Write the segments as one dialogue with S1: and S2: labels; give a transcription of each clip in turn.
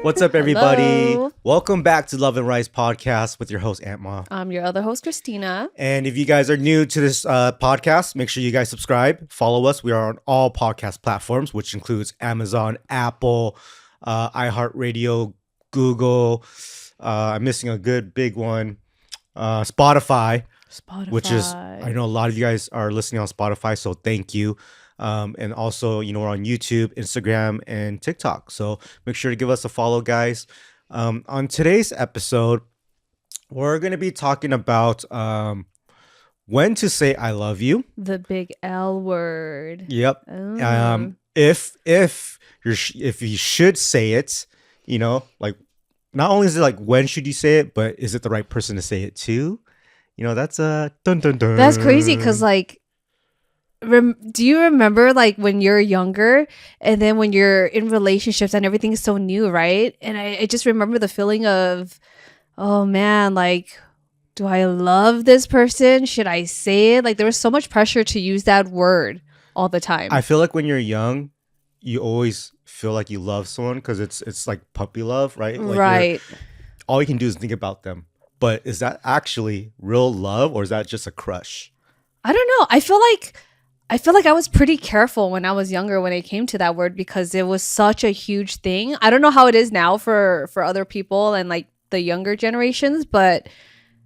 S1: What's up, everybody?
S2: Hello.
S1: Welcome back to Love and Rise podcast with your host, Aunt Ma.
S2: I'm your other host, Christina.
S1: And if you guys are new to this podcast, make sure you guys subscribe, follow us. We are on all podcast platforms, which includes Amazon, Apple, iHeartRadio, Google. I'm missing a good big one, Spotify, which is, I know a lot of you guys are listening on Spotify, so thank you. And also, we're on YouTube, Instagram, and TikTok. So make sure to give us a follow, guys. On today's episode, we're going to be talking about when to say I love you.
S2: The big L word.
S1: Yep. If you should say it, like not only is it like when should you say it, but is it the right person to say it to? That's a dun dun dun.
S2: That's crazy because do you remember like when you're younger and then when you're in relationships and everything is so new, right? And I just remember the feeling of, oh man, like, do I love this person? Should I say it? Like there was so much pressure to use that word all the time.
S1: I feel like when you're young, you always feel like you love someone because it's like puppy love, right? Like
S2: right.
S1: All you can do is think about them. But is that actually real love or is that just a crush?
S2: I don't know. I feel like I was pretty careful when I was younger when it came to that word because it was such a huge thing. I don't know how it is now for other people and like the younger generations, but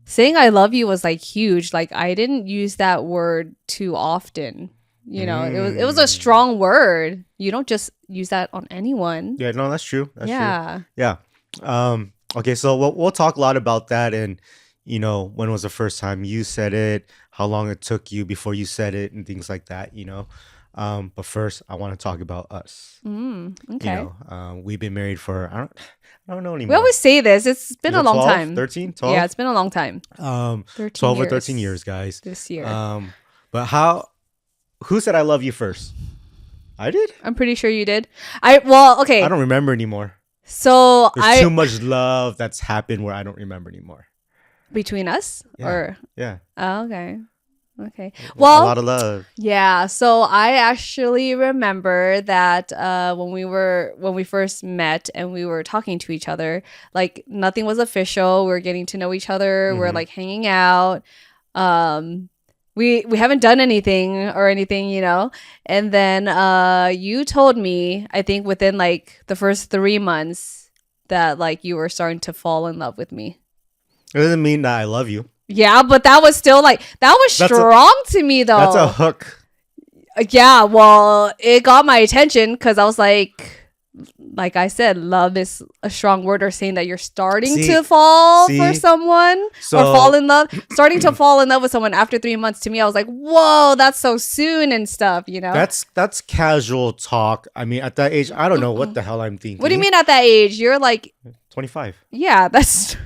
S2: saying I love you was like huge. Like I didn't use that word too often. It was a strong word. You don't just use that on anyone.
S1: Yeah, no, that's true. That's
S2: true.
S1: Yeah. Okay, so we'll talk a lot about that and when was the first time you said it, how long it took you before you said it and things like that, But first, I want to talk about us.
S2: Okay.
S1: We've been married for, I don't know anymore.
S2: We always say this. It's been a long
S1: 12,
S2: time.
S1: 13, 12?
S2: Yeah, it's been a long time.
S1: 12 or 13 years, guys.
S2: This year.
S1: But who said I love you first? I did?
S2: I'm pretty sure you did. Okay.
S1: I don't remember anymore.
S2: So
S1: There's too much love that's happened where I don't remember anymore.
S2: Between us?
S1: Yeah.
S2: Oh, okay. Well,
S1: a lot of love.
S2: Yeah. So I actually remember that when we first met and we were talking to each other, like nothing was official. We were getting to know each other. We're like hanging out. We haven't done anything or anything, And then you told me, I think within like the first 3 months that like you were starting to fall in love with me.
S1: It doesn't mean that I love you.
S2: Yeah, but that was still like, that was strong to me though.
S1: That's a hook.
S2: Yeah, well, it got my attention because I was like I said, love is a strong word, or saying that you're starting to fall for someone or fall in love. Starting to fall in love with someone after 3 months, to me, I was like, whoa, that's so soon and stuff,
S1: That's casual talk. I mean, at that age, I don't know what the hell I'm thinking.
S2: What do you mean at that age? You're like
S1: 25.
S2: Yeah, that's...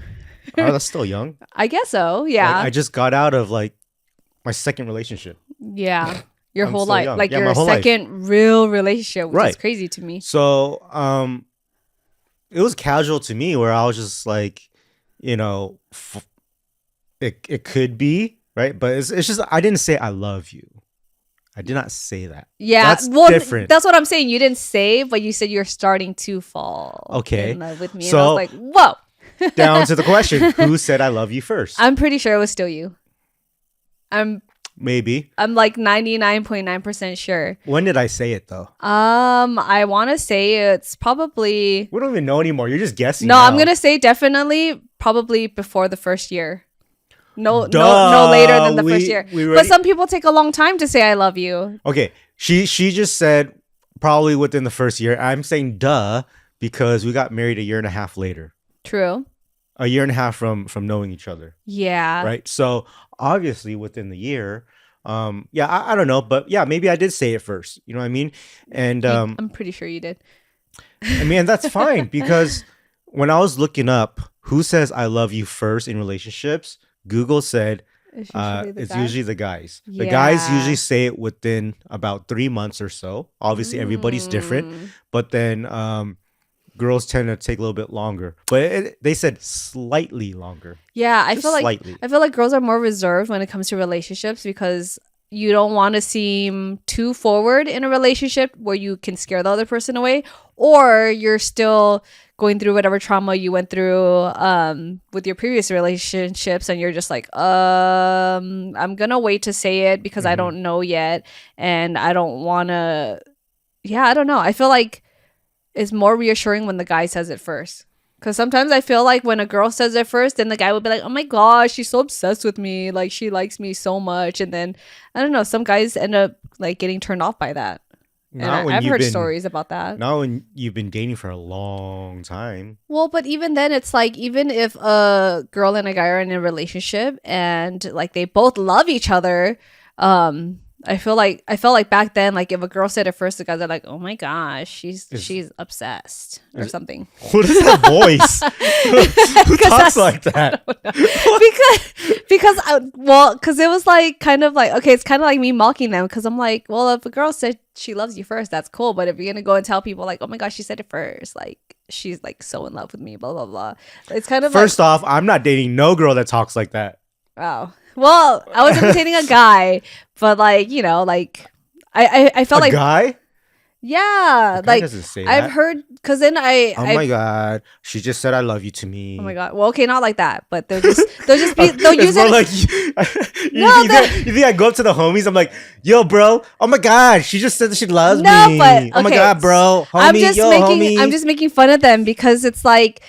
S1: Oh, that's still young.
S2: I guess so, yeah.
S1: Like, I just got out of like my second relationship.
S2: Yeah. Your
S1: I'm
S2: whole
S1: still
S2: life.
S1: young.
S2: Like
S1: Yeah,
S2: your
S1: my whole
S2: second real relationship, which
S1: Right.
S2: is crazy to me.
S1: So it was casual to me where I was just like, it could be, right? But it's just, I didn't say I love you. I did not say that.
S2: Yeah,
S1: that's different.
S2: That's what I'm saying. You didn't say, but you said you're starting to fall
S1: okay.
S2: in love with me.
S1: So,
S2: and I was like, whoa.
S1: Down to the question, who said I love you first?
S2: I'm pretty sure it was still you.
S1: Maybe.
S2: I'm like 99.9% sure.
S1: When did I say it though?
S2: I want to say it's probably...
S1: We don't even know anymore. You're just guessing.
S2: No,
S1: now.
S2: I'm going to say definitely probably before the first year. No later than the first year. But some people take a long time to say I love you.
S1: Okay. She just said probably within the first year. I'm saying duh because we got married a year and a half later.
S2: True.
S1: A year and a half from knowing each other.
S2: Yeah.
S1: Right. So obviously within the year, I don't know, but yeah, maybe I did say it first. You know what I mean? And
S2: I'm pretty sure you did.
S1: I mean, that's fine because when I was looking up who says I love you first in relationships, Google said it's usually the guys.
S2: Yeah.
S1: The guys usually say it within about 3 months or so. Obviously, everybody's different, but then girls tend to take a little bit longer. But they said slightly longer.
S2: Yeah, I
S1: Just
S2: feel
S1: slightly.
S2: like girls are more reserved when it comes to relationships because you don't want to seem too forward in a relationship where you can scare the other person away, or you're still going through whatever trauma you went through with your previous relationships, and you're just like, I'm gonna wait to say it because I don't know yet, and I don't want to. Yeah, I don't know. I feel like it's more reassuring when the guy says it first. Because sometimes I feel like when a girl says it first, then the guy would be like, oh my gosh, she's so obsessed with me. Like, she likes me so much. And then, I don't know, some guys end up like getting turned off by that. And I've heard stories about that.
S1: Not when you've been dating for a long time.
S2: Well, but even then, it's like, even if a girl and a guy are in a relationship and like they both love each other, I felt like back then, like if a girl said it first, the guys are like, "Oh my gosh, she's obsessed" or something.
S1: What is that voice? Who talks like that?
S2: because it was like kind of like, okay, it's kind of like me mocking them because I'm like, well, if a girl said she loves you first, that's cool, but if you're gonna go and tell people like, "Oh my gosh, she said it first," like she's like so in love with me, blah blah blah. It's kind of
S1: first off, I'm not dating no girl that talks like that.
S2: Wow. Well, I was imitating a guy, but like, you know, like I felt like
S1: a guy.
S2: Yeah, like
S1: doesn't say
S2: I've
S1: that.
S2: heard because then
S1: Oh my god, she just said I love you to me.
S2: Oh my god. Well, okay, not like that, but they'll just be they'll use it.
S1: Like, you think I go up to the homies? I'm like, yo, bro. Oh my god, she just said that she loves me.
S2: But okay,
S1: oh my god, bro. Homie, homie.
S2: I'm just making fun of them because it's like,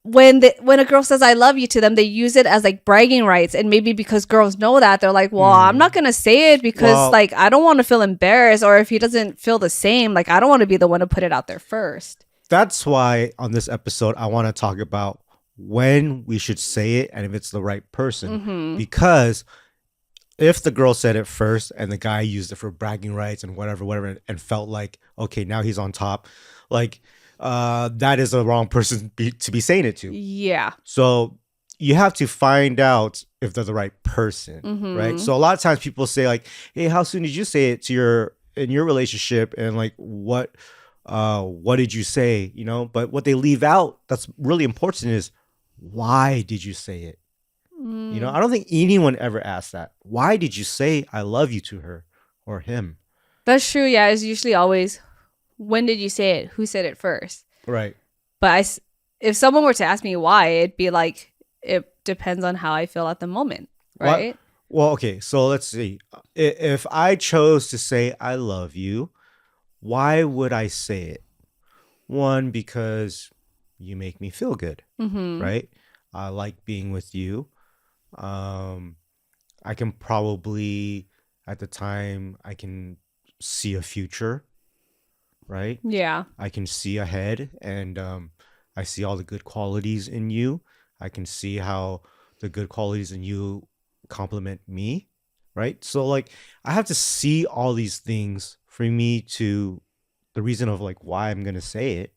S2: when a girl says I love you to them, they use it as like bragging rights, and maybe because girls know that, they're like, well, I'm not gonna say it because like I don't want to feel embarrassed, or if he doesn't feel the same, like I don't want to be the one to put it out there first.
S1: That's why on this episode I want to talk about when we should say it and if it's the right person, because if the girl said it first and the guy used it for bragging rights and whatever and felt like, okay, now he's on top, like that is the wrong person to be saying it to.
S2: Yeah.
S1: So you have to find out if they're the right person, right? So a lot of times people say like, hey, how soon did you say it to in your relationship? And like, what did you say? You know, but what they leave out that's really important is, why did you say it? You know, I don't think anyone ever asks that. Why did you say I love you to her or him?
S2: That's true. Yeah. It's usually always, when did you say it? Who said it first?
S1: Right.
S2: But if someone were to ask me why, it'd be like, it depends on how I feel at the moment, right?
S1: Well, okay. So let's see. If I chose to say I love you, why would I say it? One, because you make me feel good, right? I like being with you. I can probably, at the time, I can see a future. Right?
S2: Yeah.
S1: I can see ahead, and I see all the good qualities in you. I can see how the good qualities in you complement me, right? So like I have to see all these things for me to the reason of like why I'm gonna say it.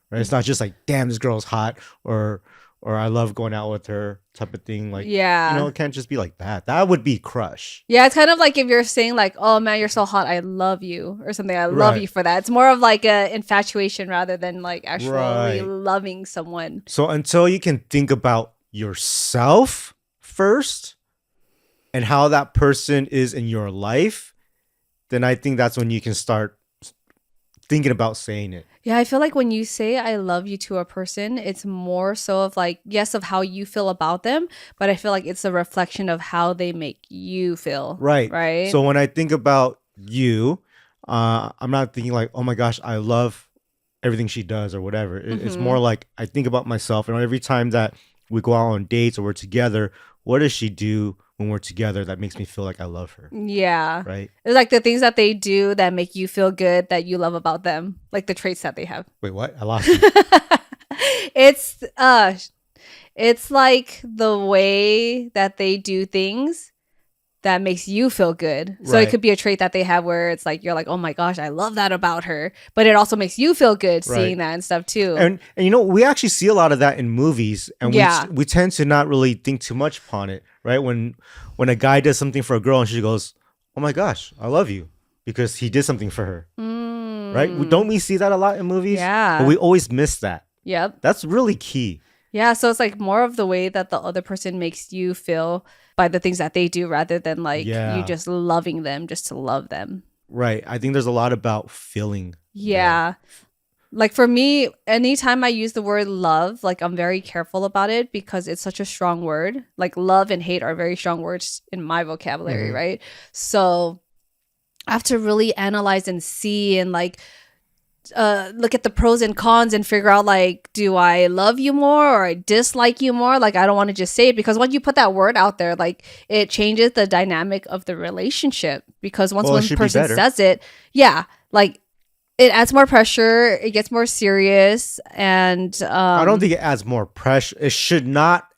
S1: Right? It's not just like, damn, this girl's hot, or I love going out with her type of thing. Like,
S2: yeah,
S1: you know, it can't just be like that. That would be crush.
S2: Yeah, it's kind of like if you're saying like, oh man, you're so hot, I love you, or something. I love you for that. It's more of like a infatuation rather than like actually loving someone.
S1: So until you can think about yourself first and how that person is in your life, then I think that's when you can start thinking about saying it.
S2: Yeah, I feel like when you say I love you to a person, it's more so of like, yes, of how you feel about them, but I feel like it's a reflection of how they make you feel. Right.
S1: So when I think about you, I'm not thinking like, oh my gosh, I love everything she does or whatever. It's more like I think about myself, and every time that we go out on dates or we're together, what does she do when we're together that makes me feel like I love her?
S2: Yeah.
S1: Right?
S2: It's like the things that they do that make you feel good, that you love about them. Like the traits that they have.
S1: Wait, what? I lost you.
S2: It's like the way that they do things that makes you feel good. So it could be a trait that they have where it's like, you're like, oh my gosh, I love that about her. But it also makes you feel good seeing that and stuff too.
S1: And you know, we actually see a lot of that in movies, and we tend to not really think too much upon it, right? When a guy does something for a girl and she goes, oh my gosh, I love you, because he did something for her. Right? Don't we see that a lot in movies?
S2: Yeah.
S1: But we always miss that.
S2: Yep.
S1: That's really key.
S2: Yeah. So it's like more of the way that the other person makes you feel by the things that they do rather than like
S1: Yeah.
S2: you just loving them just to love them.
S1: Right. I think there's a lot about feeling.
S2: Yeah. Like for me, anytime I use the word love, like I'm very careful about it because it's such a strong word. Like love and hate are very strong words in my vocabulary, right? So I have to really analyze and see and like look at the pros and cons and figure out like, do I love you more or I dislike you more? Like I don't want to just say it because once you put that word out there, like it changes the dynamic of the relationship because once one person says it, yeah, like it adds more pressure, it gets more serious, and
S1: I don't think it adds more pressure. It should not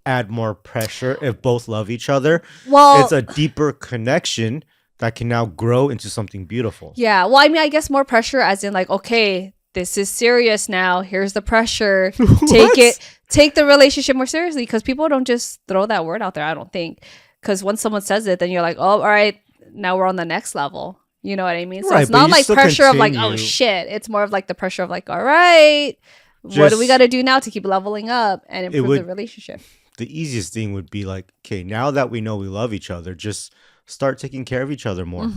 S1: add more pressure if both love each other.
S2: Well,
S1: it's a deeper connection that can now grow into something beautiful.
S2: Yeah. Well, I mean, I guess more pressure as in like, okay, this is serious now. Here's the pressure. Take the relationship more seriously because people don't just throw that word out there, I don't think. Because once someone says it, then you're like, oh, all right, now we're on the next level. You know what I mean? So it's not like pressure of like, oh shit. It's more of like the pressure of like, all right, what do we got to do now to keep leveling up and improve the relationship?
S1: The easiest thing would be like, okay, now that we know we love each other, just start taking care of each other more.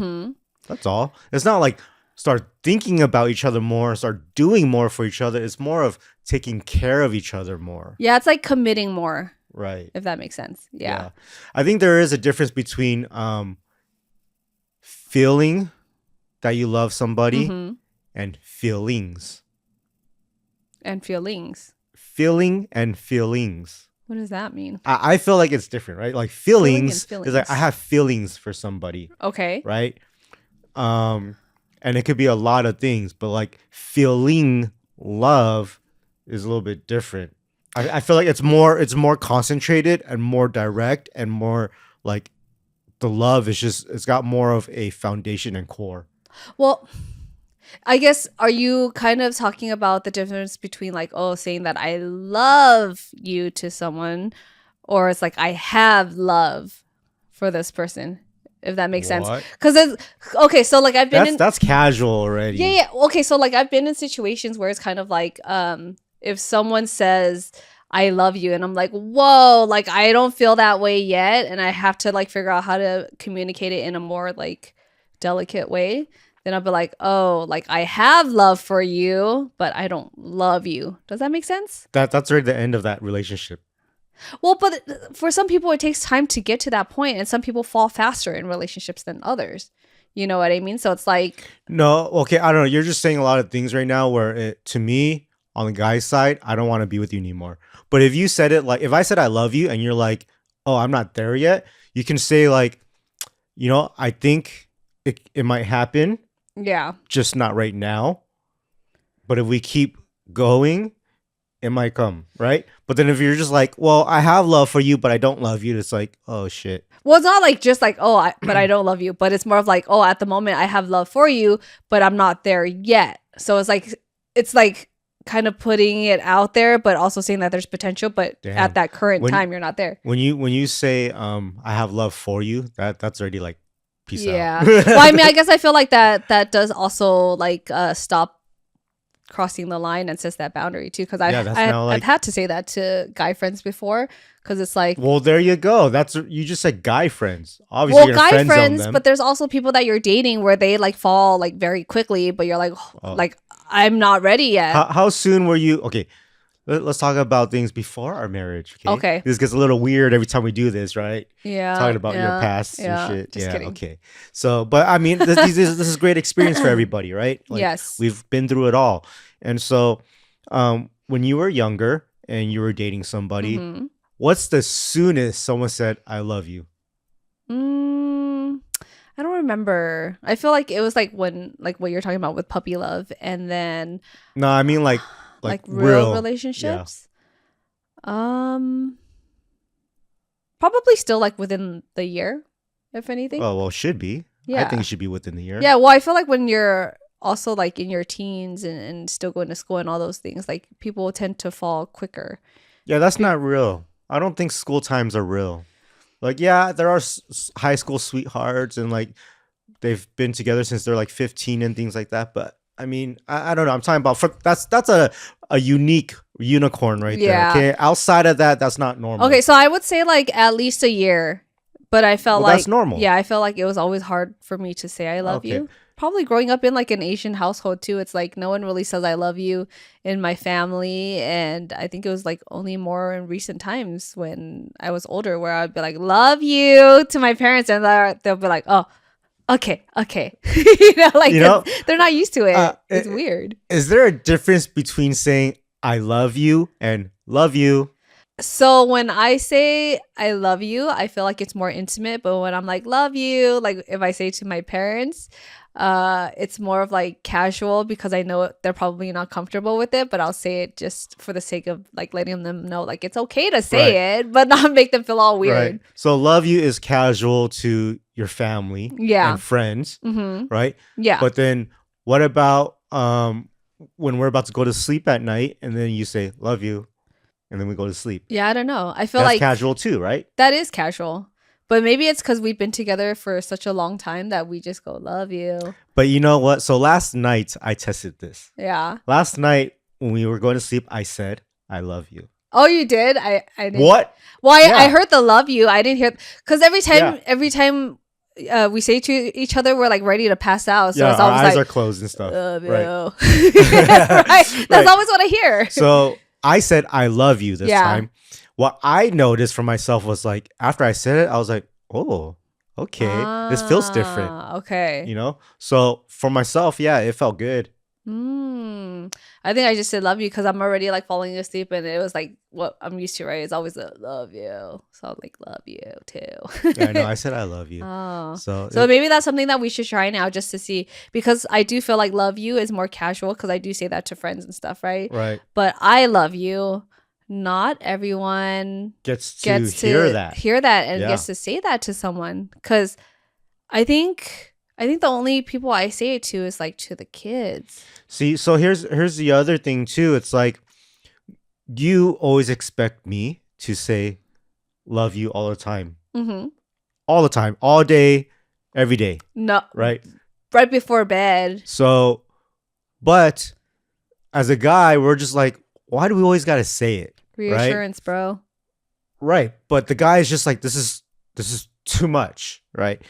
S1: That's all. It's not like start thinking about each other more, start doing more for each other. It's more of taking care of each other more.
S2: Yeah, it's like committing more.
S1: Right.
S2: If that makes sense. Yeah.
S1: I think there is a difference between feeling that you love somebody and feelings.
S2: And feelings.
S1: Feeling and feelings.
S2: What does that mean?
S1: I feel like it's different, right? Like feelings is like I have feelings for somebody.
S2: Okay.
S1: Right? And it could be a lot of things, but like feeling love is a little bit different. I feel like it's more concentrated and more direct and more like the love is just it's got more of a foundation and core.
S2: Well, I guess are you kind of talking about the difference between like saying that I love you to someone or it's like I have love for this person, if that makes sense? Because it's okay, so like I've been
S1: that's casual already.
S2: Yeah. Okay, so like I've been in situations where it's kind of like if someone says I love you and I'm like, whoa, like I don't feel that way yet and I have to like figure out how to communicate it in a more like delicate way, then I'll be like, oh, like I have love for you, but I don't love you. Does that make sense?
S1: That's already the end of that relationship.
S2: Well, but for some people it takes time to get to that point and some people fall faster in relationships than others. You know what I mean? So it's like
S1: no, okay, I don't know. You're just saying a lot of things right now where to me on the guy's side, I don't want to be with you anymore. But if you said it like, if I said I love you and you're like, oh, I'm not there yet, you can say like, you know, I think it might happen.
S2: Yeah.
S1: Just not right now. But if we keep going, it might come, right? But then if you're just like, well, I have love for you, but I don't love you, it's like, oh, shit.
S2: Well, it's not like just like, but I don't love you. But it's more of like, oh, at the moment I have love for you, but I'm not there yet. So it's like kind of putting it out there, but also saying that there's potential, but at that current time, you're not there.
S1: When you say, I have love for you, that's already like, peace out.
S2: Yeah. Well, I mean, I guess I feel like that does also like stop crossing the line and sets that boundary too. Because I've had to say that to guy friends before. Because it's like,
S1: well, there you go. You just said guy friends. Obviously, well, guy friends,
S2: but there's also people that you're dating where they like fall like very quickly, but you're like, like I'm not ready yet.
S1: How soon were you? Okay, let's talk about things before our marriage. Okay. This gets a little weird every time we do this, right?
S2: Yeah.
S1: Talking about your past and shit.
S2: Just kidding.
S1: Okay. So, but I mean, this is great experience for everybody, right? Like,
S2: yes.
S1: We've been through it all. And so, when you were younger and you were dating somebody, what's the soonest someone said, I love you?
S2: I don't remember. I feel like it was like when, like what you're talking about with puppy love, and then.
S1: No, I mean like
S2: real relationships. Yeah. Probably still like within the year, if anything.
S1: Oh well, should be. Yeah. I think it should be within the year.
S2: Yeah. Well, I feel like when you're also like in your teens and still going to school and all those things, like people tend to fall quicker.
S1: Yeah, that's not real. I don't think school times are real. Like, yeah, there are high school sweethearts and like they've been together since they're like 15 and things like that. But I mean, I don't know. I'm talking about that's a unique unicorn right there. Okay, outside of that, that's not normal.
S2: Okay, so I would say like at least a year But I felt
S1: Well, that's normal.
S2: yeah, I felt like it was always hard for me to say I love
S1: Okay.
S2: you. Probably growing up in like an Asian household too. It's like no one really says I love you in my family. And I think it was like only more in recent times when I was older where I'd be like, love you to my parents. And they'll be like, oh, okay. You know, like
S1: You know,
S2: they're not used to it. It's
S1: it-
S2: weird.
S1: Is there a difference between saying I love you and love you?
S2: So when I say I love you, I feel like it's more intimate. But when I'm like love you, like if I say to my parents, it's more of like casual because I know they're probably not comfortable with it. But I'll say it just for the sake of like letting them know like it's okay to say it, but not make them feel all weird.
S1: Right. So love you is casual to your family
S2: Yeah.
S1: and friends, right?
S2: Yeah.
S1: But then what about when we're about to go to sleep at night and then you say love you and then we go to sleep?
S2: Yeah, I don't know. I feel
S1: That's
S2: like
S1: casual too, right?
S2: that is casual. But maybe it's because we've been together for such a long time that we just go, love you.
S1: But you know what? So last night I tested this.
S2: Yeah.
S1: Last night when we were going to sleep, I said, I love you.
S2: Oh, you did? I didn't.
S1: What?
S2: Well,
S1: Yeah.
S2: I heard the love you. I didn't hear because every
S1: Yeah.
S2: time we say to each other, we're like ready to pass out. So
S1: Yeah,
S2: it's
S1: our
S2: always
S1: eyes
S2: like
S1: are closed and stuff.
S2: love you.
S1: Right.
S2: Right. That's
S1: Right.
S2: always what I hear.
S1: So I said, I love you this
S2: Yeah.
S1: time. What I noticed for myself was like, after I said it, I was like, oh, okay, this feels different,
S2: Okay.
S1: you know? So for myself, yeah, it felt good.
S2: I think I just said love you because I'm already like falling asleep and it was like what I'm used to, right? It's always a love you. So I'm like, love you too.
S1: Yeah, I know. I said, I love you.
S2: Oh.
S1: So
S2: Maybe that's something that we should try now just to see because I do feel like love you is more casual because I do say that to friends and stuff, right?
S1: right.
S2: But I love you. Not everyone
S1: Gets to
S2: gets
S1: hear
S2: to
S1: that.
S2: hear that and
S1: Yeah.
S2: gets to say that to someone because I think the only people I say it to is like to the kids.
S1: See, so here's the other thing too. It's like you always expect me to say love you all the time.
S2: Mm-hmm.
S1: All the time, all day, every day,
S2: No,
S1: right?
S2: right before bed.
S1: So, but as a guy, we're just like, why do we always got to say it?
S2: Reassurance, bro.
S1: Right. But the guy is just like, this is too much, right?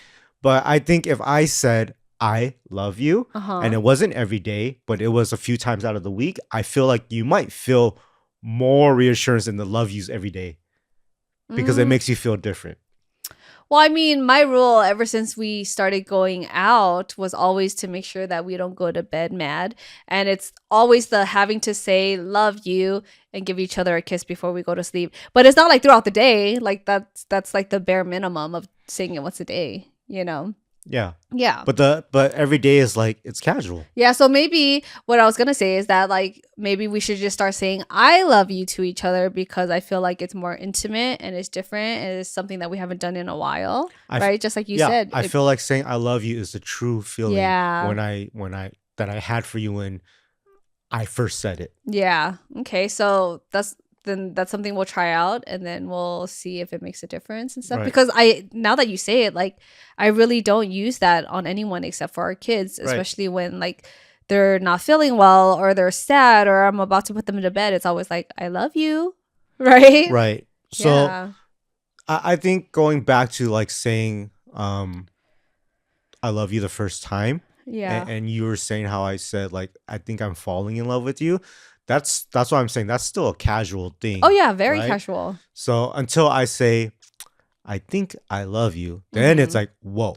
S1: But I think if I said I love you and it wasn't every day, but it was a few times out of the week, I feel like you might feel more reassurance in the love yous every day because it makes you feel different.
S2: Well, I mean, my rule ever since we started going out was always to make sure that we don't go to bed mad. And it's always the having to say love you and give each other a kiss before we go to sleep. But it's not like throughout the day. Like that's like the bare minimum of saying it once a day, you know?
S1: Yeah.
S2: Yeah.
S1: But every day is like, it's casual.
S2: Yeah, so maybe what I was going to say is that like maybe we should just start saying I love you to each other because I feel like it's more intimate and it's different and it's something that we haven't done in a while, right? Just like you said.
S1: I feel like saying I love you is the true feeling
S2: Yeah.
S1: when I had for you when I first said it.
S2: Yeah. Okay, so that's something we'll try out and then we'll see if it makes a difference and stuff
S1: Right.
S2: because now that you say it, like I really don't use that on anyone except for our kids,
S1: Right.
S2: especially when like they're not feeling well or they're sad or I'm about to put them to bed. It's always like I love you, right?
S1: Right. So
S2: Yeah.
S1: I think going back to like saying I love you the first time
S2: Yeah.
S1: and you were saying how I said like I think I'm falling in love with you. That's what I'm saying. That's still a casual thing.
S2: Oh yeah, very
S1: right?
S2: casual.
S1: So until I say I think I love you, then it's like whoa.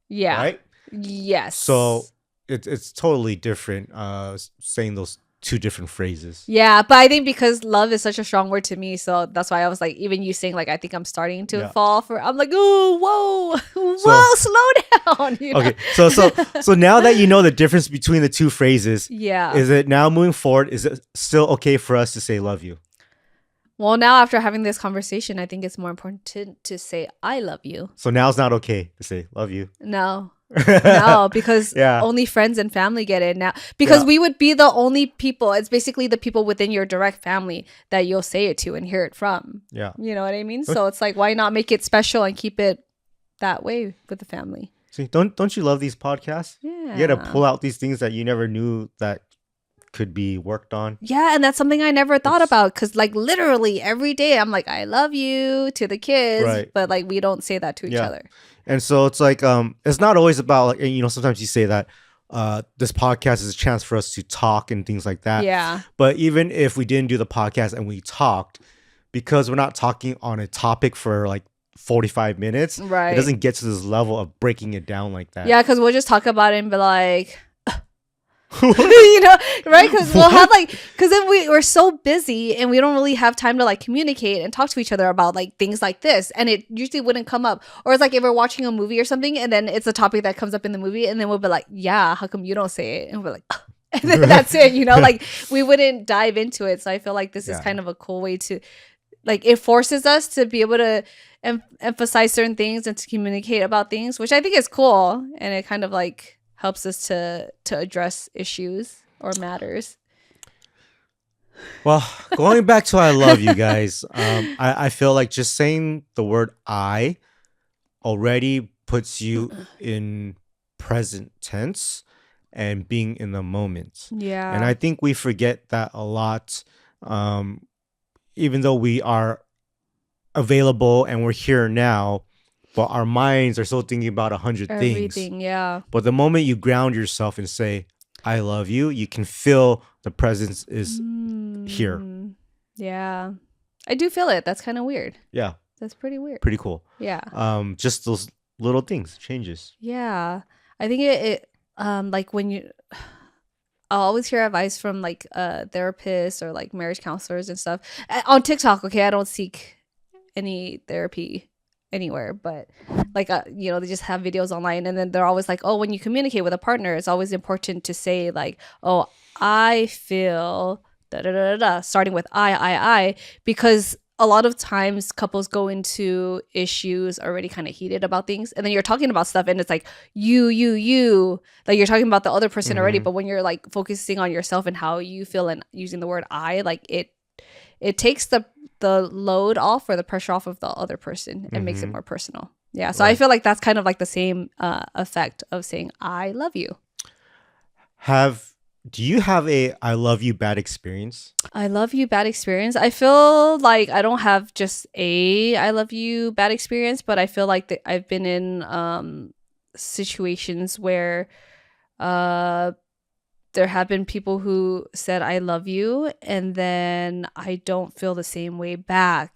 S2: Yeah.
S1: Right?
S2: Yes.
S1: So it's totally different saying those two different phrases.
S2: Yeah, but I think because love is such a strong word to me, so that's why I was like, even you saying like, I think I'm starting to
S1: Yeah.
S2: fall for. I'm like, oh, whoa, slow down. You know?
S1: Okay, so now that you know the difference between the two phrases,
S2: Yeah.
S1: is it now moving forward? Is it still okay for us to say love you?
S2: Well, now after having this conversation, I think it's more important to say I love you.
S1: So now it's not okay to say love you.
S2: No. No, because
S1: Yeah.
S2: only friends and family get it now. Because
S1: Yeah.
S2: we would be the only people. It's basically the people within your direct family that you'll say it to and hear it from.
S1: Yeah.
S2: You know what I mean? So it's like, why not make it special and keep it that way with the family?
S1: See, don't you love these podcasts?
S2: Yeah.
S1: You got to pull out these things that you never knew that could be worked on.
S2: Yeah, and that's something I never thought about because, like, literally every day I'm like, I love you to the kids,
S1: Right.
S2: but like we don't say that to each
S1: Yeah.
S2: other.
S1: And so it's like it's not always about like, you know, sometimes you say that this podcast is a chance for us to talk and things like that.
S2: Yeah.
S1: But even if we didn't do the podcast and we talked, because we're not talking on a topic for like 45 minutes,
S2: Right.
S1: it doesn't get to this level of breaking it down like that.
S2: Yeah, because we'll just talk about it and be like, you know, right? Because we'll have like, because then we're so busy and we don't really have time to like communicate and talk to each other about like things like this, and it usually wouldn't come up. Or it's like if we're watching a movie or something and then it's a topic that comes up in the movie and then we'll be like, yeah, how come you don't say it? And we're like, and then that's it, you know, like we wouldn't dive into it. So I feel like this is kind of a cool way to, like, it forces us to be able to emphasize certain things and to communicate about things, which I think is cool, and it kind of like helps us to address issues or matters.
S1: Well, going back to I love you guys, I feel like just saying the word I already puts you in present tense and being in the moment.
S2: Yeah.
S1: And I think we forget that a lot, even though we are available and we're here now, but our minds are still thinking about 100 things.
S2: Everything, yeah.
S1: But the moment you ground yourself and say, I love you, you can feel the presence is here.
S2: Yeah. I do feel it. That's kind of weird.
S1: Yeah.
S2: That's pretty weird.
S1: Pretty cool.
S2: Yeah.
S1: Just those little things, changes.
S2: Yeah. I think it like when you, I'll always hear advice from like therapists or like marriage counselors and stuff. On TikTok, okay, I don't seek any therapy anywhere, but like you know, they just have videos online, and then they're always like, oh, when you communicate with a partner, it's always important to say like, oh, I feel da da da da, starting with I, because a lot of times couples go into issues already kind of heated about things, and then you're talking about stuff and it's like you, like you're talking about the other person already, but when you're like focusing on yourself and how you feel and using the word I, like it takes the load off or the pressure off of the other person and makes it more personal. Yeah. So I feel like that's kind of like the same effect of saying I love you.
S1: Do you have a I love you bad experience?
S2: I love you bad experience. I feel like I don't have just a I love you bad experience, but I feel like I've been in situations where there have been people who said I love you, and then I don't feel the same way back.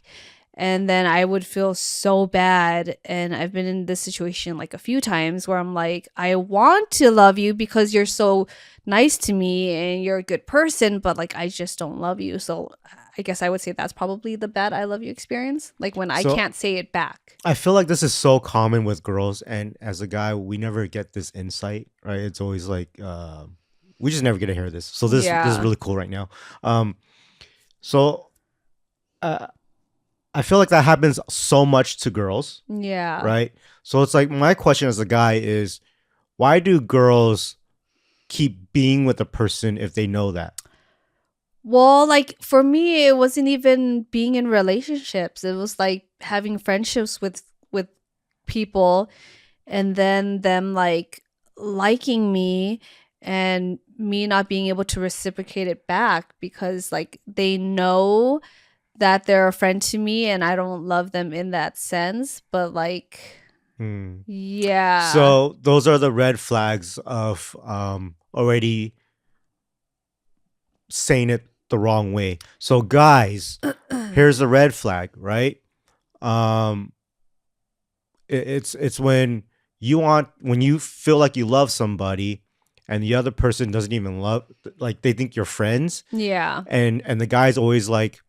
S2: And then I would feel so bad. And I've been in this situation like a few times where I'm like, I want to love you because you're so nice to me and you're a good person, but like I just don't love you. So I guess I would say that's probably the bad I love you experience. Like when I can't say it back.
S1: I feel like this is so common with girls, and as a guy, we never get this insight, right? It's always like we just never get to hear this. So this is really cool right now. I feel like that happens so much to girls.
S2: Yeah.
S1: Right? So it's like my question as a guy is, why do girls keep being with a person if they know that?
S2: Well, like for me, it wasn't even being in relationships. It was like having friendships with people, and then them like liking me and me not being able to reciprocate it back because like they know that they're a friend to me and I don't love them in that sense, but like yeah.
S1: So those are the red flags of already saying it the wrong way. So guys, here's a red flag, right? It's when you feel like you love somebody and the other person doesn't even love, like they think you're friends.
S2: Yeah.
S1: And the guy's always like,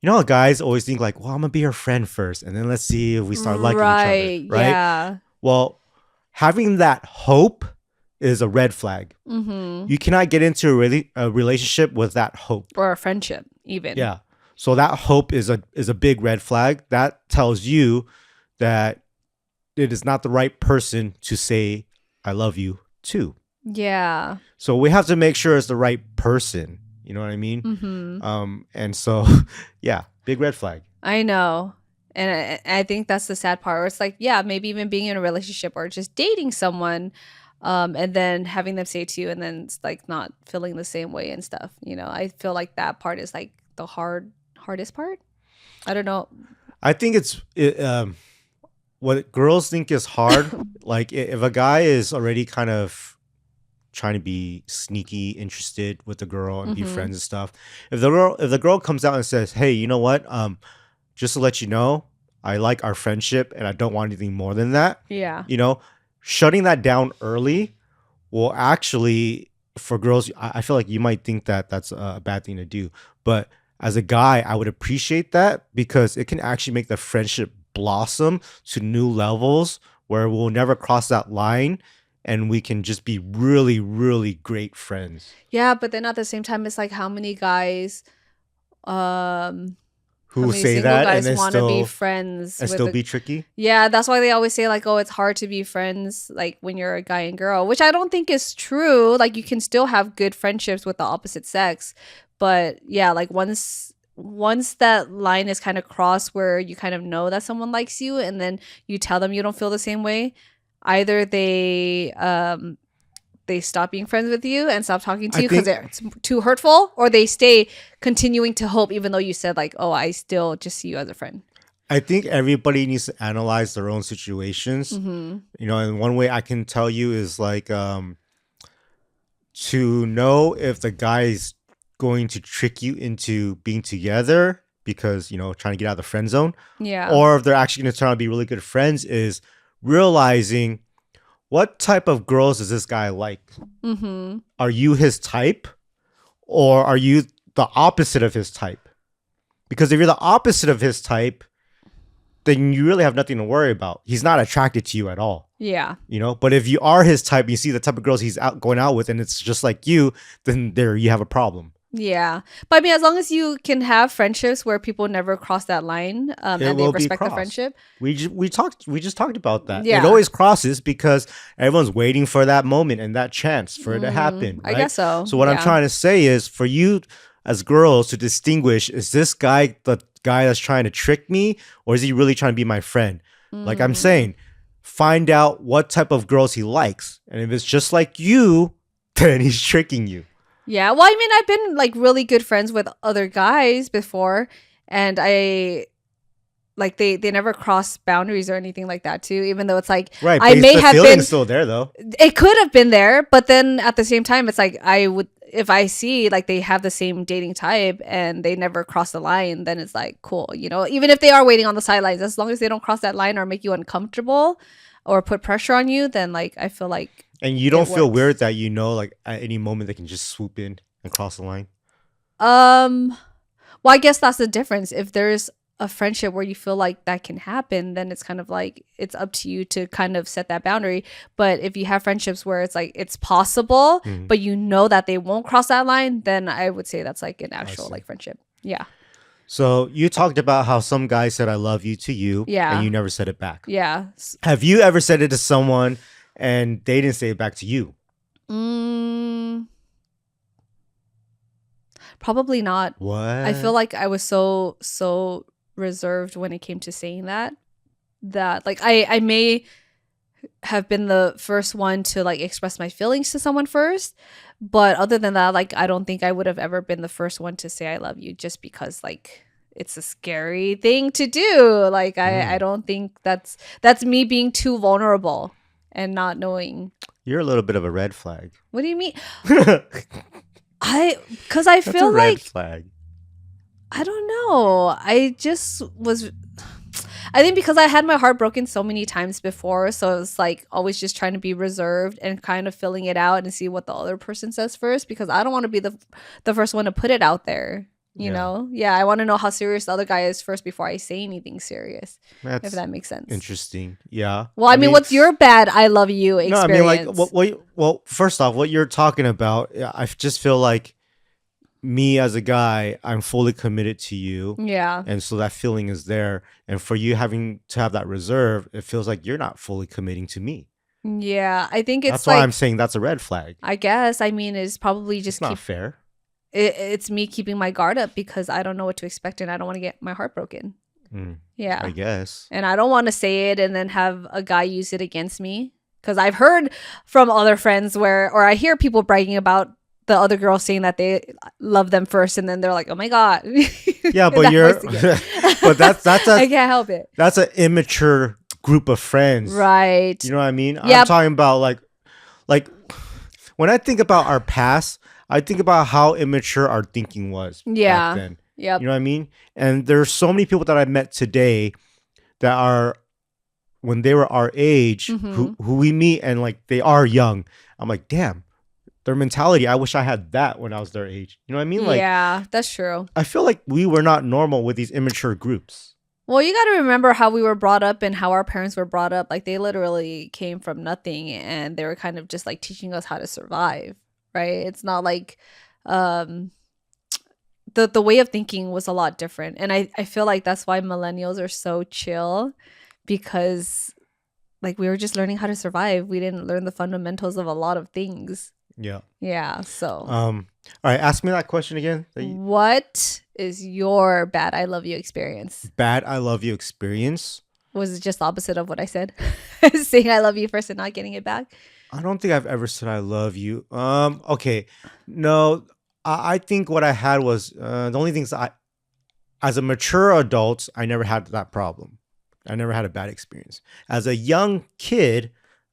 S1: you know, guys always think like, well, I'm gonna be your friend first, and then let's see if we start liking each other, right?
S2: Yeah.
S1: Well, having that hope is a red flag. You cannot get into a relationship with that hope,
S2: or a friendship, even.
S1: Yeah. So that hope is a big red flag. That tells you that it is not the right person to say I love you to.
S2: Yeah.
S1: So we have to make sure it's the right person. You know what I mean? And so, yeah, big red flag.
S2: I know. And I think that's the sad part where it's like, yeah, maybe even being in a relationship or just dating someone, and then having them say it to you and then it's like not feeling the same way and stuff. I feel like that part is like the hardest part. I don't know.
S1: I think what girls think is hard. Like if a guy is already kind of trying to be sneaky interested with the girl and be friends and stuff, if the girl comes out and says, hey, you know what, just to let you know, I like our friendship and I don't want anything more than that.
S2: Yeah.
S1: Shutting that down early will actually, for girls, I feel like you might think that that's a bad thing to do, but as a guy, I would appreciate that because it can actually make the friendship blossom to new levels where we'll never cross that line and we can just be really, really great friends.
S2: Yeah, but then at the same time, it's like how many guys,
S1: who say that and then
S2: want to be
S1: still
S2: friends
S1: and still be tricky.
S2: Yeah, that's why they always say like, oh, it's hard to be friends like when you're a guy and girl, which I don't think is true. Like you can still have good friendships with the opposite sex, but yeah, like once that line is kind of crossed where you kind of know that someone likes you and then you tell them you don't feel the same way, either they stop being friends with you and stop talking to you because it's too hurtful, or they stay continuing to hope even though you said like, oh, I still just see you as a friend.
S1: I think everybody needs to analyze their own situations. And one way I can tell you is like to know if the guy is going to trick you into being together because, trying to get out of the friend zone.
S2: Yeah.
S1: Or if they're actually going to turn out to be really good friends is realizing what type of girls does this guy like? Are you his type or are you the opposite of his type? Because if you're the opposite of his type, then you really have nothing to worry about. He's not attracted to you at all.
S2: Yeah.
S1: But if you are his type, you see the type of girls he's going out with and it's just like you, then there you have a problem.
S2: Yeah. But I mean, as long as you can have friendships where people never cross that line and they respect the friendship.
S1: We just talked about that.
S2: Yeah.
S1: It always crosses because everyone's waiting for that moment and that chance for it to happen. Right?
S2: I guess so.
S1: So what I'm trying to say is for you as girls to distinguish, is this guy the guy that's trying to trick me or is he really trying to be my friend? Like I'm saying, find out what type of girls he likes. And if it's just like you, then he's tricking you.
S2: Yeah. Well, I mean, I've been like really good friends with other guys before and I like they never cross boundaries or anything like that too, even though it's like
S1: right,
S2: I may
S1: the
S2: have
S1: feeling's
S2: been
S1: still there though.
S2: It could have been there, but then at the same time it's like I would, if I see like they have the same dating type and they never cross the line, then it's like cool, even if they are waiting on the sidelines, as long as they don't cross that line or make you uncomfortable or put pressure on you, then like I feel like.
S1: And you don't feel weird that like at any moment they can just swoop in and cross the line?
S2: Well, I guess that's the difference. If there's a friendship where you feel like that can happen, then it's kind of like it's up to you to kind of set that boundary. But if you have friendships where it's like it's possible, but you know that they won't cross that line, then I would say that's like an actual like friendship. Yeah.
S1: So you talked about how some guy said I love you to you, and you never said it back.
S2: Yeah.
S1: Have you ever said it to someone and they didn't say it back to you?
S2: Probably not.
S1: What?
S2: I feel like I was so reserved when it came to saying that like I may have been the first one to like express my feelings to someone first, but other than that, like I don't think I would have ever been the first one to say I love you, just because like it's a scary thing to do. Like I don't think that's me being too vulnerable and not knowing.
S1: You're a little bit of a red flag.
S2: What do you mean? Because I feel like
S1: red flag.
S2: I don't know. I think because I had my heart broken so many times before, so it's like always just trying to be reserved and kind of filling it out and see what the other person says first, because I don't want to be the first one to put it out there. You know? Yeah, I want to know how serious the other guy is first before I say anything serious. If that makes sense.
S1: Interesting. Yeah.
S2: Well, I mean, what's your bad I love you experience?
S1: No, I mean, like, well, first off, what you're talking about, I just feel like me as a guy, I'm fully committed to you.
S2: Yeah.
S1: And so that feeling is there. And for you having to have that reserve, it feels like you're not fully committing to me.
S2: Yeah, I think it's
S1: that's why I'm saying that's a red flag.
S2: I guess. I mean, it's probably just
S1: not fair.
S2: It's me keeping my guard up because I don't know what to expect and I don't want to get my heart broken. Yeah.
S1: I guess.
S2: And I don't want to say it and then have a guy use it against me, Because I've heard from other friends or I hear people bragging about the other girl saying that they love them first, and then they're like, "Oh my god."
S1: Yeah, but but that's
S2: I can't help it.
S1: That's an immature group of friends,
S2: Right?
S1: You know what I mean?
S2: Yep.
S1: I'm talking about like when I think about our past, I think about how immature our thinking was back then.
S2: Yep.
S1: You know what I mean? And there's so many people that I met today that are when they were our age, who we meet and like they are young. I'm like, damn. Their mentality, I wish I had that when I was their age. You know what I mean? Like,
S2: yeah, that's true.
S1: I feel like we were not normal with these immature groups.
S2: Well, you got to remember how we were brought up and how our parents were brought up. Like, they literally came from nothing, and they were kind of just like teaching us how to survive, right? It's not like the way of thinking was a lot different. And I feel like that's why millennials are so chill, because like we were just learning how to survive. We didn't learn the fundamentals of a lot of things. Yeah. So
S1: all right, ask me that question again.
S2: What is your bad I love you experience?
S1: Bad I love you experience?
S2: Was it just the opposite of what I said? Saying I love you first and not getting it back?
S1: I don't think I've ever said I love you. Okay. No, I think what I had was the only things as a mature adult, I never had that problem. I never had a bad experience. As a young kid,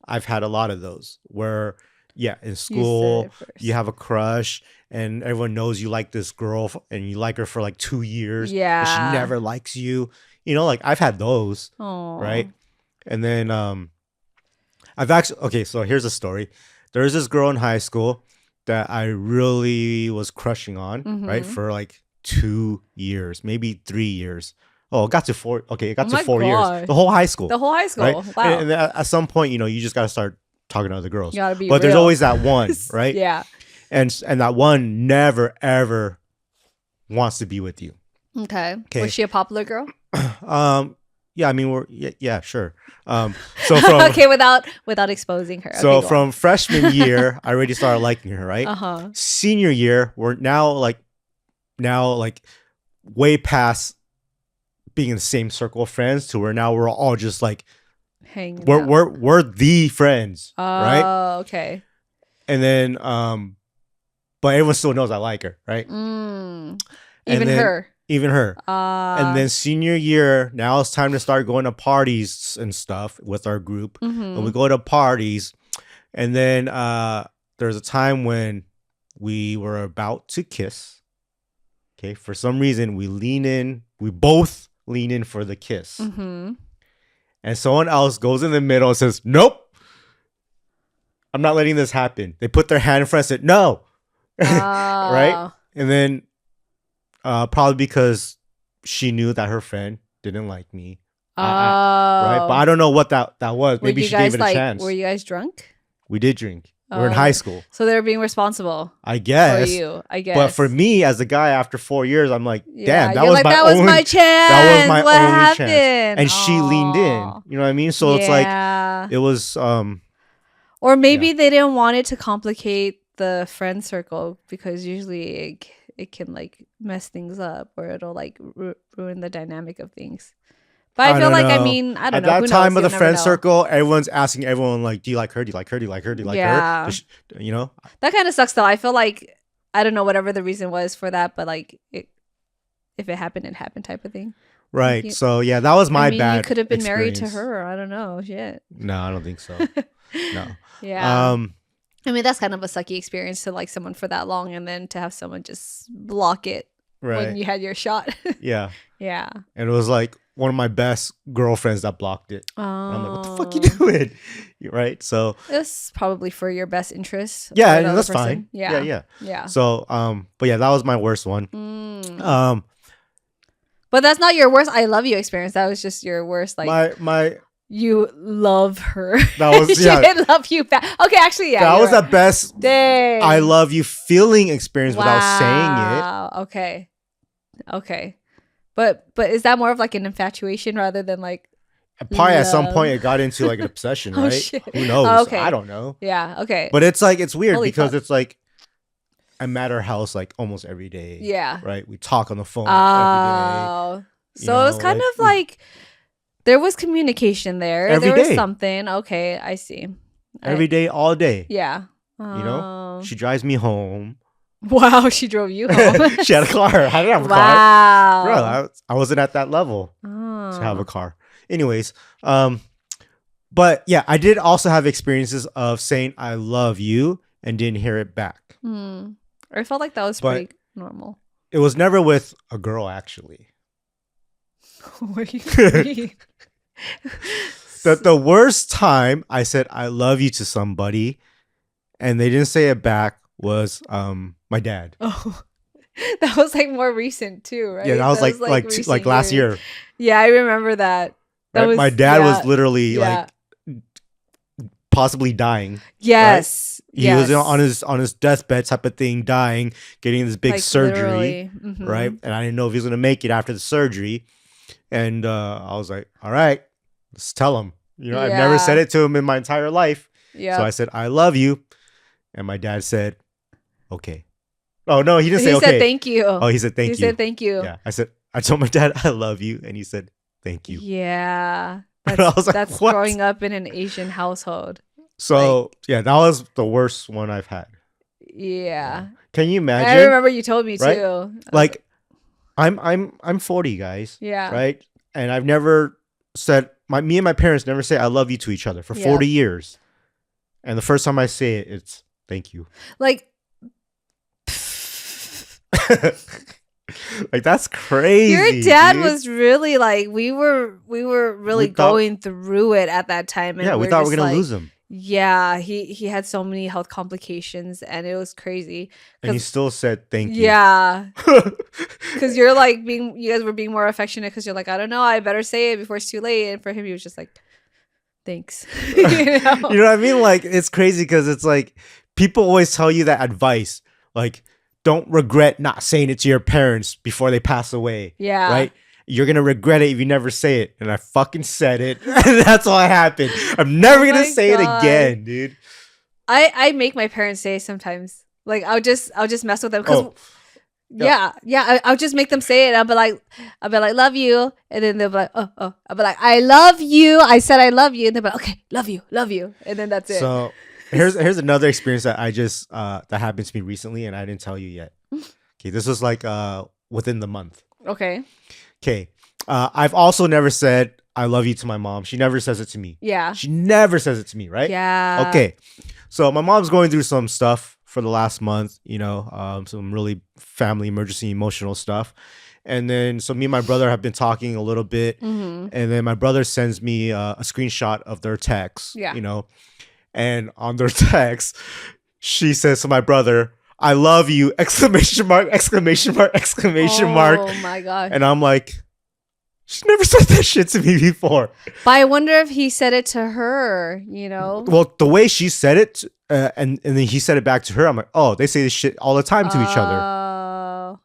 S1: I've had a lot of those where in school, you have a crush and everyone knows you like this girl and you like her for like 2 years.
S2: Yeah.
S1: But she never likes you. You know, like I've had those.
S2: Aww.
S1: Right. And then I've actually, okay, so here's a story. There's this girl in high school that I really was crushing on, right? For like 2 years, maybe 3 years. Oh, it got to 4. Okay, it got to 4 years. The whole high school.
S2: Right?
S1: Wow. And at some point, you know, you just got to start talking to other girls.
S2: You gotta be
S1: but
S2: real.
S1: There's always that one, right?
S2: Yeah.
S1: And that one never ever wants to be with you.
S2: Okay. Was she a popular girl?
S1: Yeah, I mean sure. So from
S2: okay, without exposing her.
S1: So
S2: okay,
S1: from freshman year, I already started liking her, right? Senior year, we're now like way past being in the same circle of friends to where now we're all just like
S2: hanging
S1: out. We're the friends, right?
S2: Oh, okay.
S1: And then but everyone still knows I like her, right?
S2: Even her.
S1: And then senior year, now it's time to start going to parties and stuff with our group. And we go to parties. And then there's a time when we were about to kiss. Okay. For some reason, we both lean in for the kiss. And someone else goes in the middle and says, nope, I'm not letting this happen. They put their hand in front and said, no. Right? And then probably because she knew that her friend didn't like me. Right? But I don't know what that was. Maybe she gave it a chance.
S2: Were you guys drunk?
S1: We did drink. We're in high school.
S2: So they were being responsible.
S1: I guess.
S2: For you, I guess.
S1: But for me, as a guy, after 4 years, I'm like, damn, that
S2: was my chance.
S1: That was my
S2: what
S1: only
S2: happened?
S1: chance. And she leaned in. You know what I mean? So it's like, it was...
S2: or maybe they didn't want it to complicate the friend circle, because usually it can like mess things up, or it'll like ruin the dynamic of things. But I feel like, I mean, I don't know.
S1: At that time of the friend circle, everyone's asking everyone, like, do you like her? Do you like her? Do you like her? Do you like her? You know?
S2: That kind of sucks, though. I feel like, I don't know, whatever the reason was for that, but like, if it happened type of thing.
S1: Right. Like, so, yeah, that was my bad
S2: you could have been
S1: experience.
S2: married to her. I don't know. Shit.
S1: No, I don't think so. No.
S2: Yeah. I mean, that's kind of a sucky experience to like someone for that long, and then to have someone just block it when you had your shot.
S1: Yeah.
S2: Yeah.
S1: And it was like one of my best girlfriends that blocked it. Oh. I'm like, what the fuck you doing? Right. So
S2: it's probably for your best interest.
S1: Yeah, and that's fine.
S2: Yeah.
S1: So but yeah, that was my worst one.
S2: But that's not your worst I love you experience. That was just your worst, like
S1: my
S2: you love her.
S1: That was
S2: she didn't love you back. Okay, actually, yeah.
S1: That was the best
S2: Dang.
S1: I love you feeling experience without saying
S2: it. Okay. But is that more of like an infatuation rather than like
S1: probably at some point it got into like an obsession, right?
S2: Shit.
S1: Who knows?
S2: Okay.
S1: I don't know.
S2: Yeah, okay.
S1: But it's like it's weird because
S2: fuck.
S1: it's like I'm at her house like almost every day.
S2: Yeah.
S1: Right? We talk on the phone every day.
S2: So it was kind of like there was communication there.
S1: Every
S2: there was
S1: day.
S2: something. Okay, I see.
S1: every day, all day.
S2: Yeah.
S1: You know, she drives me home.
S2: Wow, she drove you home.
S1: She had a car. I didn't have a car.
S2: Wow.
S1: Bro, I wasn't at that level to have a car. Anyways, but yeah, I did also have experiences of saying I love you and didn't hear it back.
S2: I felt like that was pretty normal.
S1: It was never with a girl, actually.
S2: What do you mean?
S1: The worst time I said I love you to somebody and they didn't say it back was my dad.
S2: Oh, that was like more recent too, right?
S1: Yeah, that was like last year.
S2: Yeah, I remember that.
S1: Right? Was, my dad was literally like possibly dying.
S2: Yes.
S1: Right? He was on his deathbed type of thing, dying, getting this big surgery. Right? And I didn't know if he was gonna make it after the surgery. And I was like, all right, let's tell him. You know, I've never said it to him in my entire life. Yeah. So I said, I love you. And my dad said, okay. Oh, no, he didn't say okay. He said
S2: thank you.
S1: Oh, he said thank you.
S2: He said thank you.
S1: Yeah. I told my dad, I love you. And he said, thank you.
S2: Yeah.
S1: That's
S2: growing up in an Asian household.
S1: So, that was the worst one I've had.
S2: Yeah.
S1: Can you imagine?
S2: I remember you told me
S1: right?
S2: too.
S1: Like, I'm 40, guys.
S2: Yeah.
S1: Right? And I've never said, me and my parents never say I love you to each other for 40 years. And the first time I say it, it's thank you.
S2: Like,
S1: like that's crazy.
S2: Your dad was really like, we were really going through it at that time. And
S1: we thought we were going to lose him.
S2: Yeah, he had so many health complications and it was crazy.
S1: And he still said thank you.
S2: Yeah. Because you're like you guys were being more affectionate because you're like, I don't know, I better say it before it's too late. And for him, he was just like, thanks. You know?
S1: You know what I mean? Like, it's crazy because it's like people always tell you that advice. Like, don't regret not saying it to your parents before they pass away.
S2: Yeah.
S1: Right? You're going to regret it if you never say it. And I fucking said it. And that's what happened. I'm never going to say it again, dude.
S2: I make my parents say it sometimes. Like, I'll just mess with them. Cause I'll just make them say it. I'll be like, love you. And then they'll be like, oh. I'll be like, I love you. I said I love you. And they'll be like, okay, love you. And then that's it.
S1: So here's another experience that I just, that happened to me recently and I didn't tell you yet. Okay. This was like within the month.
S2: Okay.
S1: I've also never said I love you to my mom. She never says it to me.
S2: Yeah.
S1: She never says it to me, right?
S2: Yeah.
S1: Okay. So my mom's going through some stuff for the last month, you know, some really family emergency emotional stuff. And then, so me and my brother have been talking a little bit. And then my brother sends me a screenshot of their text, you know, and on their text, she says to my brother, I love you, exclamation mark.
S2: Oh my God.
S1: And I'm like, she never said that shit to me before.
S2: But I wonder if he said it to her, you know?
S1: Well, the way she said it, and then he said it back to her, I'm like, oh, they say this shit all the time to each other.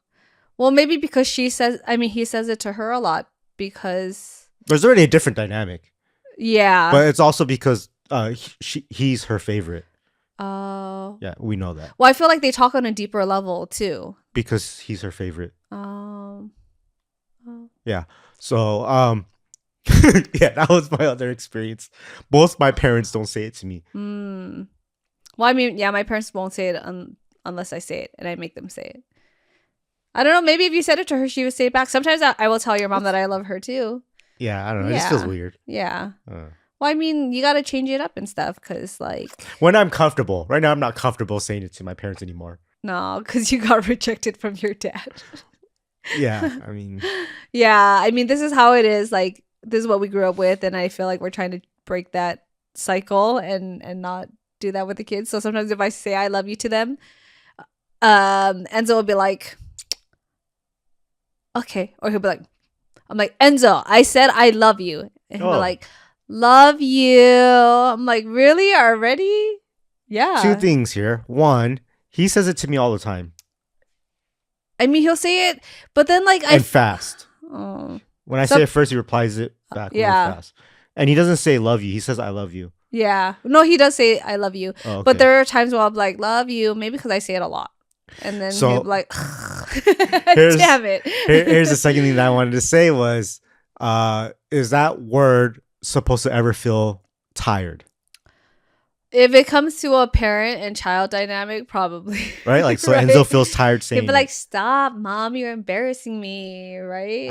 S2: Well, maybe because he says it to her a lot because...
S1: There's already a different dynamic.
S2: Yeah.
S1: But it's also because he's her favorite.
S2: Oh.
S1: Yeah, we know that.
S2: Well, I feel like they talk on a deeper level too.
S1: Because he's her favorite.
S2: Oh.
S1: Yeah. So, yeah, that was my other experience. Both my parents don't say it to me.
S2: Well, I mean, yeah, my parents won't say it unless I say it and I make them say it. I don't know. Maybe if you said it to her, she would say it back. Sometimes I will tell your mom that I love her too.
S1: Yeah, I don't know. It just feels weird.
S2: Yeah. Well, I mean, you got to change it up and stuff because, like...
S1: When I'm comfortable. Right now, I'm not comfortable saying it to my parents anymore.
S2: No, because you got rejected from your dad.
S1: Yeah, I mean...
S2: Yeah, I mean, this is how it is. Like, this is what we grew up with, and I feel like we're trying to break that cycle and not do that with the kids. So sometimes if I say I love you to them, Enzo will be like, okay. Or he'll be like, I'm like, Enzo, I said I love you. And he'll be like... Love you. I'm like, really? Already? Yeah.
S1: Two things here. One, he says it to me all the time.
S2: I mean, he'll say it, but then like
S1: and fast. When I say it first, he replies it back really fast. And he doesn't say love you. He says I love you.
S2: Yeah. No, he does say I love you.
S1: Oh, okay.
S2: But there are times where I'm like, love you, maybe because I say it a lot. And then he'll be like, damn it.
S1: Here's the second thing that I wanted to say was, is that word supposed to ever feel tired?
S2: If it comes to a parent and child dynamic, probably.
S1: right? Like, so
S2: Right?
S1: Enzo feels tired
S2: He'd
S1: saying
S2: be like,
S1: it.
S2: "Stop, mom, you're embarrassing me," right?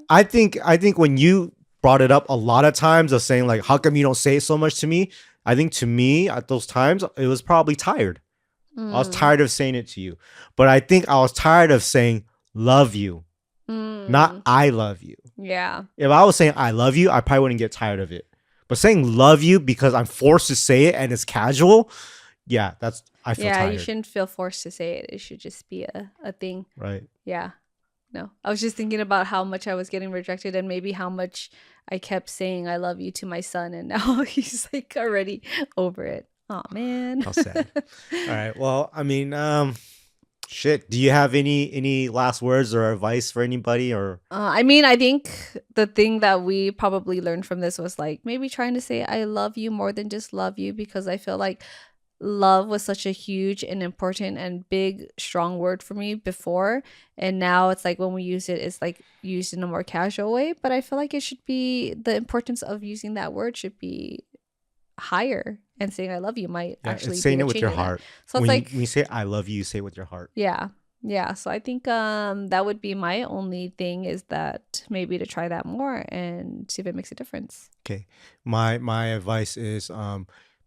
S1: I think when you brought it up a lot of times of saying like, how come you don't say it so much to me? I think to me at those times it was probably tired. I was
S2: Mm,
S1: tired of saying it to you, but I think I was tired of saying love you, not
S2: mm,
S1: I love you.
S2: yeah.
S1: If I was saying I love you, I probably wouldn't get tired of it. But saying love you because I'm forced to say it and it's casual, yeah, that's I feel
S2: Yeah, you
S1: tired.
S2: shouldn't feel forced to say it. It should just be a thing.
S1: Right.
S2: Yeah. No. I was just thinking about how much I was getting rejected and maybe how much I kept saying I love you to my son and now he's like already over it. Oh man.
S1: How sad. All right. Well, I mean, shit. Do you have any last words or advice for anybody or
S2: I mean, I think the thing that we probably learned from this was like maybe trying to say I love you more than just love you because I feel like love was such a huge and important and big strong word for me before, and now it's like when we use it it's like used in a more casual way, but I feel like it should be the importance of using that word should be higher, and saying I love you might
S1: yeah,
S2: actually
S1: it's
S2: be
S1: saying
S2: a
S1: it with
S2: change
S1: your
S2: in that.
S1: heart.
S2: So it's like
S1: When you say I love you say it with your heart.
S2: yeah. Yeah, so I think that would be my only thing is that maybe to try that more and see if it makes a difference.
S1: Okay. My advice is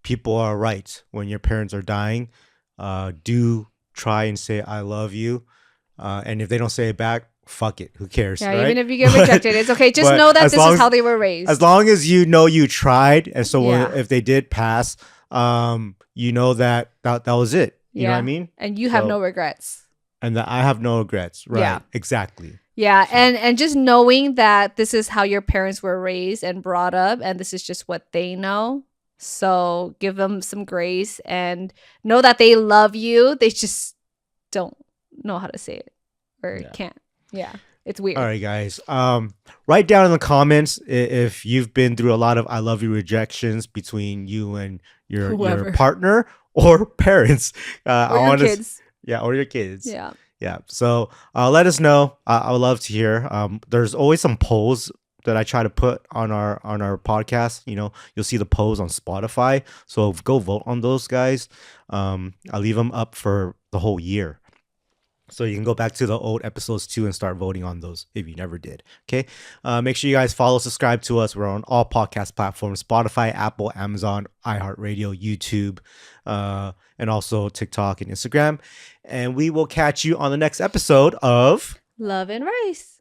S1: people are right. When your parents are dying, do try and say I love you. And if they don't say it back, fuck it. Who cares,
S2: Yeah, even
S1: right?
S2: if you get rejected, it's okay. Just
S1: But
S2: know that this is how they were
S1: as
S2: raised.
S1: long as you know you tried, and so
S2: Yeah.
S1: if they did pass, you know that was it. You know what I
S2: Yeah.
S1: mean?
S2: And you have no
S1: So
S2: regrets.
S1: and that I have no regrets.
S2: Yeah.
S1: Right. Exactly.
S2: Yeah,
S1: So,
S2: and just knowing that this is how your parents were raised and brought up and this is just what they know. So give them some grace and know that they love you. They just don't know how to say it or
S1: yeah.
S2: can't. Yeah. It's
S1: All
S2: weird.
S1: right, guys. Write down in the comments if you've been through a lot of "I love you" rejections between you and your
S2: Whoever.
S1: partner or parents.
S2: Or
S1: I
S2: your
S1: want to,
S2: kids.
S1: yeah, or your kids.
S2: Yeah.
S1: Yeah. So let us know. I would love to hear. There's always some polls that I try to put on our podcast. You know, you'll see the polls on Spotify. So go vote on those guys. I leave them up for the whole year. So you can go back to the old episodes too and start voting on those if you never did. Okay. Make sure you guys follow, subscribe to us. We're on all podcast platforms: Spotify, Apple, Amazon, iHeartRadio, YouTube, and also TikTok and Instagram. And we will catch you on the next episode of
S2: Love and rice.